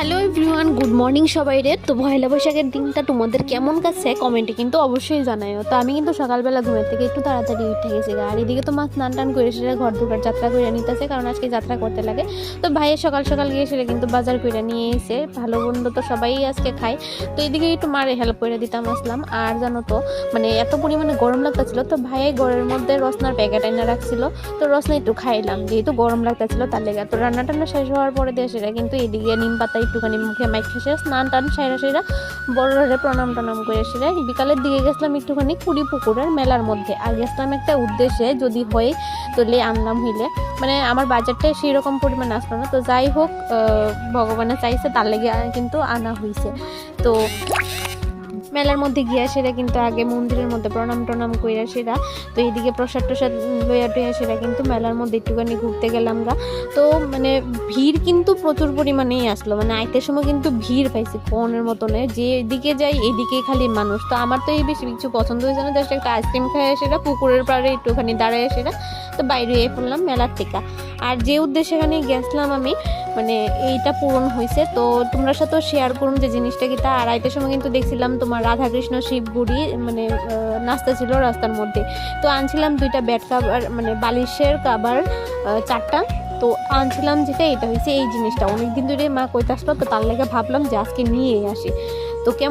Hello everyone, good morning সবাইরে। তো পয়লা বৈশাখের দিনটা তোমাদের কেমন কাছে কমেন্টে কিন্তু অবশ্যই জানাইও। তো আমি কিন্তু সকালবেলা ঘুমের থেকে একটু তাড়াতাড়ি উঠে গেছি, আর এদিকে তো মা স্নান টান করে সেটা ঘর দুটার যাত্রা করে নিতেছে, কারণ আজকে যাত্রা করতে লাগে। তো ভাইয়ের সকাল সকাল গিয়ে সেটা কিন্তু বাজার করে নিয়ে এসে, ভালো মন্দ তো সবাই আজকে খায়। তো এদিকে একটু মারে হেল্প করে দিতাম আসলাম। আর জানো তো মানে এত পরিমাণে গরম লাগতেছিল, তো ভাইয়ের ঘরের মধ্যে রসনার প্যাকেট এনে রাখছিল। তো রসনা একটু খাইলাম, যেহেতু গরম লাগতেছিল তার লেগে। তো রান্না টান্না শেষ হওয়ার পরে দিয়ে সেটা কিন্তু এদিকে নিম পাতা একটুখানি মুখে মাইখে স্নান টান সেরা বড়রে প্রণাম টনাম করে সেরা বিকালের দিকে গেছিলাম একটুখানি কুড়ি পুকুরের মেলার মধ্যে। আর গেছিলাম একটা উদ্দেশ্যে, যদি হয় তাহলে আনলাম হইলে, মানে আমার বাজেটটা সেই রকম পরিমাণ আসলো না। তো যাই হোক, ভগবানে চাইছে তার লেগে কিন্তু আনা হয়েছে। তো মেলার মধ্যে গিয়া সেরা কিন্তু আগে মন্দিরের মধ্যে প্রণাম টনাম কইরা সেরা, তো এইদিকে প্রসাদ টসাদ লইয়া টইয়া সেরা কিন্তু মেলার মধ্যে একটুখানি ঘুরতে গেলাম গা। তো মানে ভিড় কিন্তু প্রচুর পরিমাণেই আসলো, মানে আইতের সময় কিন্তু ভিড় পাইছি কোনের মতনে, যে এদিকে যাই এদিকেই খালি মানুষ। তো আমার তো এই বেশি কিছু পছন্দ হয়েছে না, জাস্ট একটা আইসক্রিম খাই সেটা পুকুরের পাড়ে একটুখানি দাঁড়ায় সেটা, তো বাইরে পড়লাম মেলার থেকে। আর যে উদ্দেশ্যে এখানে গেছিলাম আমি, মানে এইটা পূরণ হয়েছে। তো তোমরা সাথেও শেয়ার করুন যে জিনিসটা কি তা। আর আইতের সময় কিন্তু দেখছিলাম তোমার রাধাকৃষ্ণ শিবগুড়ি মানে নাস্তা ছিল রাস্তার মধ্যে। তো আনছিলাম দুইটা বেড কাভার, মানে বালিশের কাভার 4টা। তো আনছিলাম যেটা, এটা হয়েছে এই জিনিসটা অনেকদিন ধরে মা কইতে আসলো, তো তার লেগে ভাবলাম যে আজকে নিয়ে আসি। তো কেমন